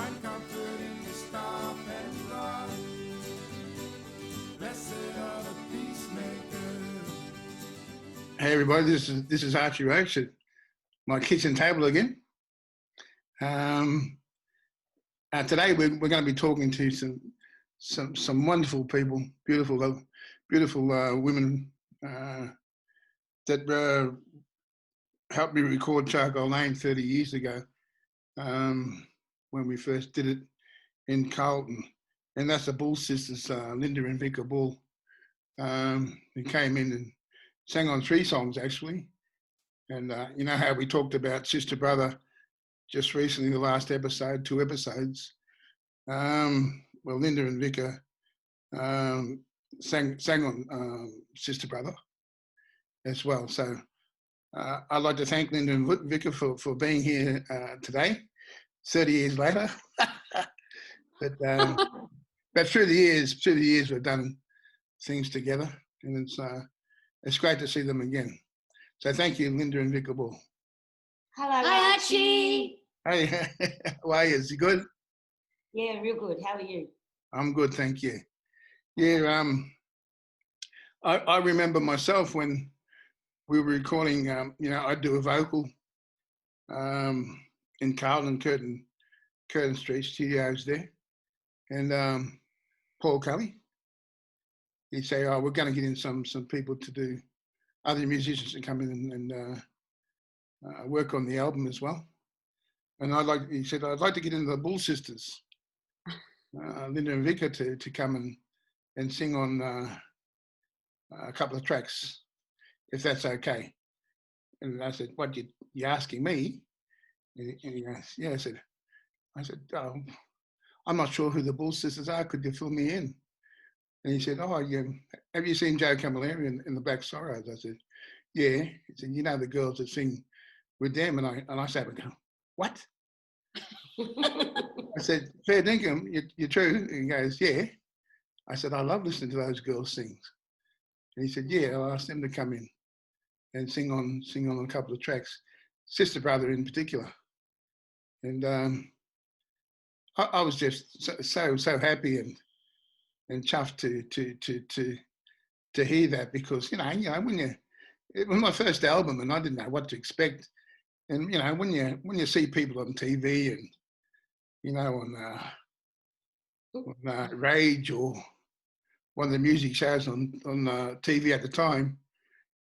find comfort in your stop and God. Blessed are the peacemakers. Hey everybody, this is Archie Roach at my kitchen table again. Today we're going to be talking to some wonderful people, beautiful women that helped me record Charcoal Lane 30 years ago when we first did it in Carlton. And that's the Bull Sisters, Linda and Vika Bull, who came in and sang on 3 songs actually. And you know how we talked about Sister Brother just recently, the last episode, 2 episodes. Well, Linda and Vika sang on Sister Brother as well. So I'd like to thank Linda and Vika for being here today, 30 years later. But through the years we've done things together, and it's great to see them again. So thank you, Linda and Vika Bull. Hello, Hi, Archie. Hey, how are you? Is you good? Yeah, real good. How are you? I'm good, thank you. Yeah, I remember myself when we were recording. You know, I'd do a vocal in Carlton, Curtin Street Studios there, and Paul Kelly, he'd say, "Oh, we're going to get in some people to do, other musicians to come in and work on the album as well." And he said, "I'd like to get into the Bull Sisters, Linda and Vika, to come and sing on a couple of tracks, if that's okay." And I said, "What, you asking me?" And he goes, "Yeah." I said, "Oh, I'm not sure who the Bull Sisters are. Could you fill me in?" And he said, "Oh, yeah. Have you seen Joe Camilleri in the Black Sorrows?" I said, "Yeah." He said, "You know the girls that sing with them?" And I sat and go, "What?" I said, "Fair dinkum, you're true." And he goes, "Yeah." I said, "I love listening to those girls sing." And he said, "Yeah, I'll ask them to come in and sing on a couple of tracks, Sister Brother in particular." And I was just so happy and chuffed to hear that, because you know when it was my first album and I didn't know what to expect, and you know when you see people on TV and you know on Rage or one of the music shows on TV at the time,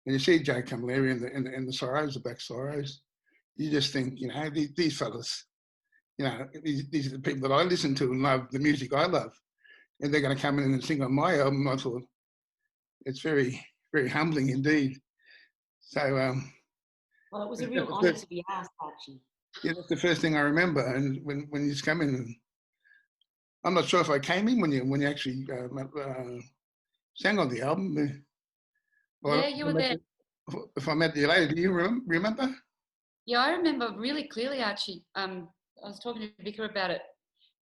and you see Joe Camilleri and the Sorrows, the Black Sorrows, you just think, you know, these fellas, you know, these are the people that I listen to and love the music I love, and they're going to come in and sing on my album. I thought it's very, very humbling indeed. So, well, it was a real honour to be asked, Archie. Yeah, that's the first thing I remember. And when you come in, and I'm not sure if I came in when you actually sang on the album. Yeah, you were there. If I met you later, do you remember? Yeah, I remember really clearly, Archie. I was talking to Vika about it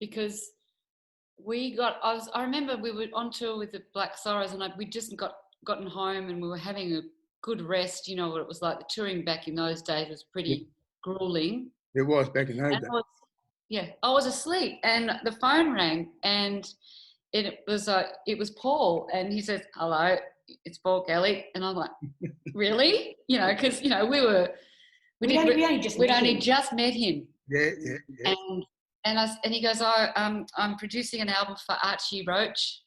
because I remember we were on tour with the Black Sorrows, and we just gotten home and we were having a good rest. You know what it was like. The touring back in those days was pretty grueling. It was back in those days. I was asleep, and the phone rang, and it was Paul, and he says, "Hello, it's Paul Kelly," and I'm like, "Really?" You know, because you know we'd only just met him. Yeah. And he goes, "Oh, I'm producing an album for Archie Roach,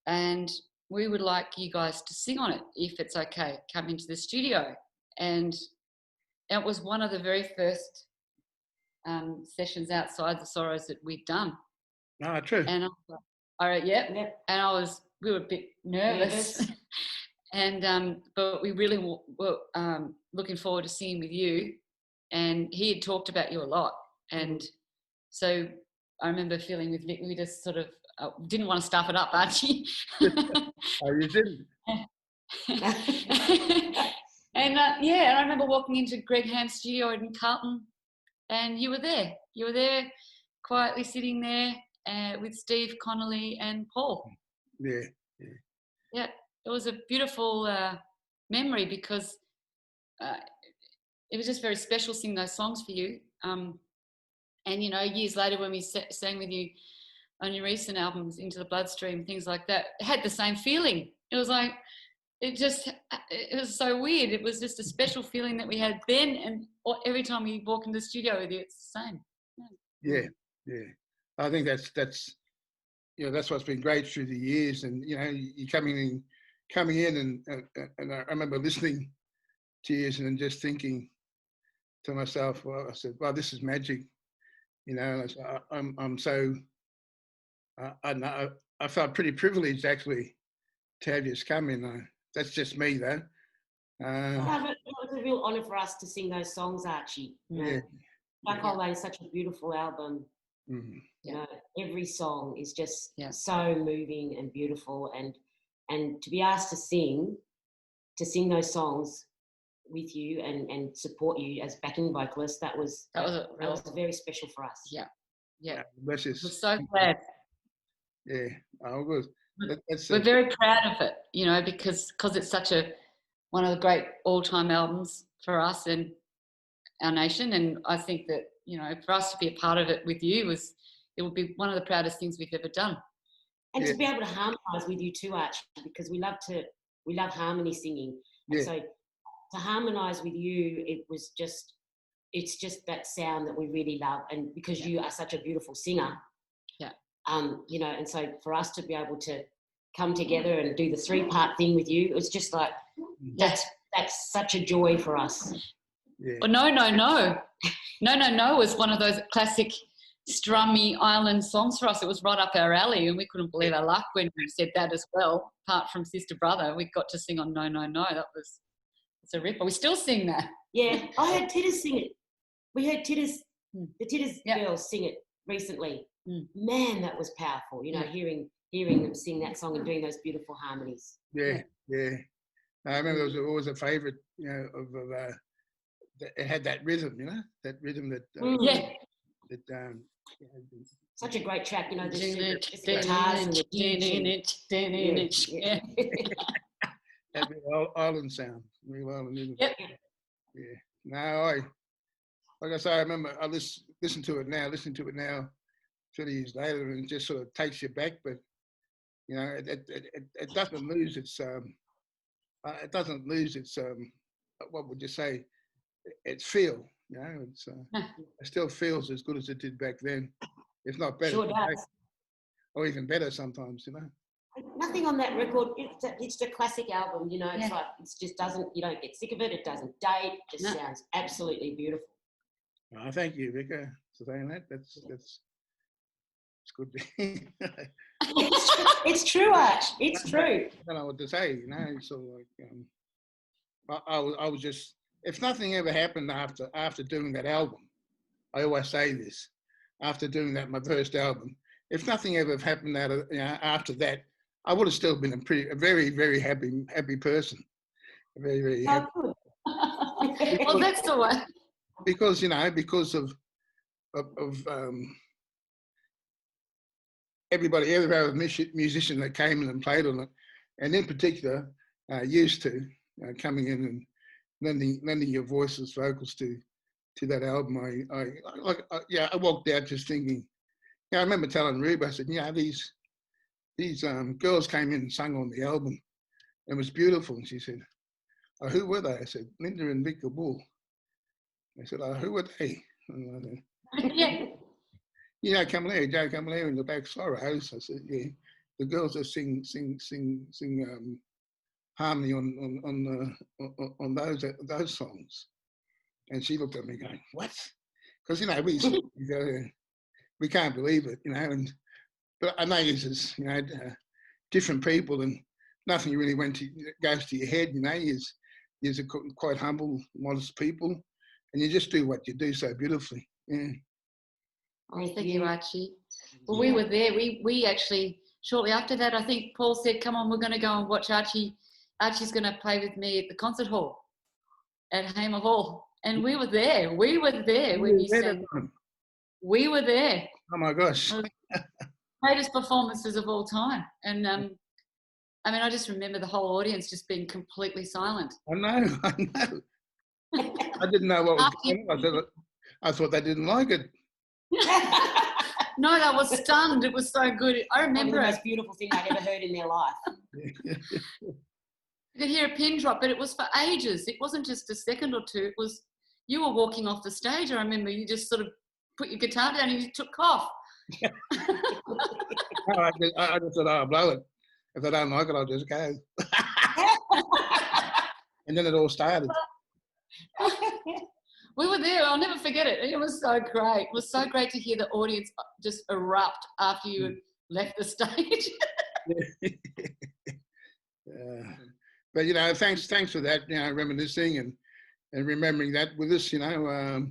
and we would like you guys to sing on it if it's okay. Come into the studio." And it was one of the very first sessions outside the Sorrows that we'd done. Ah, true. And I was like, all right, yep. And we were a bit nervous. And but we really were looking forward to singing with you. And he had talked about you a lot. And so I remember feeling with Vic, we just sort of didn't want to stuff it up, Archie. Oh, you didn't? And and I remember walking into Greg Ham's studio in Carlton, and you were there. You were there, quietly sitting there with Steve Connolly and Paul. Yeah, it was a beautiful memory because it was just very special singing those songs for you. And, you know, years later when we sang with you on your recent albums, Into the Bloodstream, things like that, it had the same feeling. It was like, it was so weird. It was just a special feeling that we had then, and every time we walk into the studio with you, it's the same. Yeah, yeah. I think that's you know, that's what's been great through the years. And you know, you coming in, and I remember listening to you and then just thinking to myself, well, I said, well, this is magic. You know, I'm so I felt pretty privileged actually to have you come in. That's just me though. It was a real honour for us to sing those songs, Archie. Yeah. Black Hole Lane is such a beautiful album. Mm-hmm. You know, every song is just so moving and beautiful, and to be asked to sing those songs with you and support you as backing vocalist, that was very special for us. Yeah. We're so glad. Yeah, good. We're very proud of it, you know, because it's such one of the great all-time albums for us and our nation. And I think that, you know, for us to be a part of it with you it would be one of the proudest things we've ever done. And to be able to harmonise with you too, Archie, because we love harmony singing. And so to harmonise with you, it's just that sound that we really love. And because you are such a beautiful singer, you know, and so for us to be able to come together and do the 3-part thing with you, it was just like, that's such a joy for us. Yeah. Well, No was one of those classic strummy island songs for us. It was right up our alley, and we couldn't believe our luck when we said that as well. Apart from Sister Brother, we got to sing on No. It's a ripper. We still sing that. Yeah, I heard Titters sing it. We heard Titters, the Titters girls sing it recently. Man, that was powerful. You know, hearing them sing that song and doing those beautiful harmonies. Yeah. I remember it was always a favourite. You know, it had that rhythm. You know, that rhythm that. Such a great track. You know, the guitars and the that real island sound, real island rhythm. Yep. Yeah. No, like I say, I remember I listen to it now, 20 years later, and it just sort of takes you back. But you know, it doesn't lose its what would you say? Its feel. You know, it still feels as good as it did back then, if not better. Sure does. Or even better sometimes. You know. Nothing on that record. It's a classic album. You know, it's like it just doesn't. You don't get sick of it. It doesn't date. It just sounds absolutely beautiful. Oh, thank you, Vika, for saying that. That's good. It's true, Arch. It's true. I don't know what to say. You know, so like I was just. If nothing ever happened after doing that album, I always say this. After doing that, my first album, if nothing ever happened after that, I would have still been a very, very happy person. Very, very happy. Well, that's the one. Because of every other musician that came in and played on it, and in particular, used to coming in and lending your voices, vocals to that album. I walked out just thinking. I remember telling Rube, I said, these girls came in and sung on the album. It was beautiful. And she said, oh, who were they? I said, Linda and Vika Bull. I said, oh, who were they? And I said, Joe Camilleri in the back sorrows. I said, yeah, the girls that sing harmony on those songs. And she looked at me going, what? Because we can't believe it, but I know it's different people, and nothing really goes to your head, you're quite humble, modest people, and you just do what you do so beautifully. Yeah. Oh, thank you, Archie. Well, we were there. We actually, shortly after that, I think Paul said, come on, we're going to go and watch Archie. Archie's going to play with me at the concert hall at Hamer Hall. And we were there. We were there when you sang. We were there. Oh my gosh. Greatest performances of all time. And I just remember the whole audience just being completely silent. I know. I didn't know what was going on. I thought they didn't like it. No, I was stunned. It was so good. I remember the it. most beautiful thing they'd ever heard in their life. You could hear a pin drop, but it was for ages. It wasn't just a second or two. It was, you were walking off the stage. I remember you just sort of put your guitar down and you took off. I just said, I'll blow it. If I don't like it, I'll just go. And then it all started. We were there. I'll never forget it. It was so great. It was so great to hear the audience just erupt after you left the stage. But, you know, thanks for that, you know, reminiscing and remembering that with us, you know.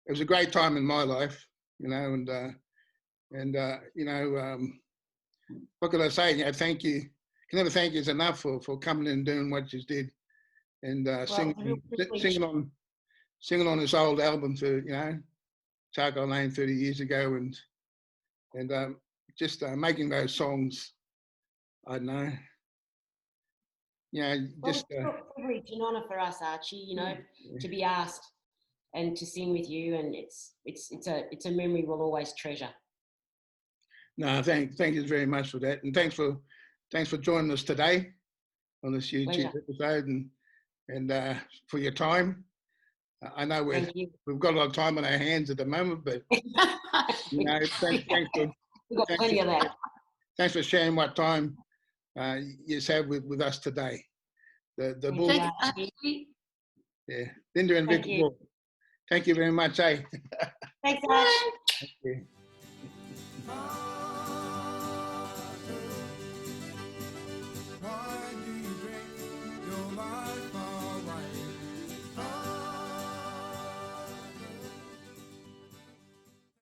It was a great time in my life, you know, and you know, what can I say? You know, thank you. Can never thank you enough for coming in and doing what you did, and singing on this old album for, you know, Charcoal Lane 30 years ago, and just making those songs. I don't know. You know, just it's a privilege and honour for us, Archie. You know, to be asked and to sing with you, and it's a memory we'll always treasure. No, thank you very much for that, and thanks for joining us today on this YouTube episode, and for your time. I know we've got a lot of time on our hands at the moment, but you know, thanks we've got plenty of that. Thanks for sharing what time you had with us today. The Bull. Yeah, Linda and Vika Bull. Thank you very much, eh? Thanks, Archie. Thank you.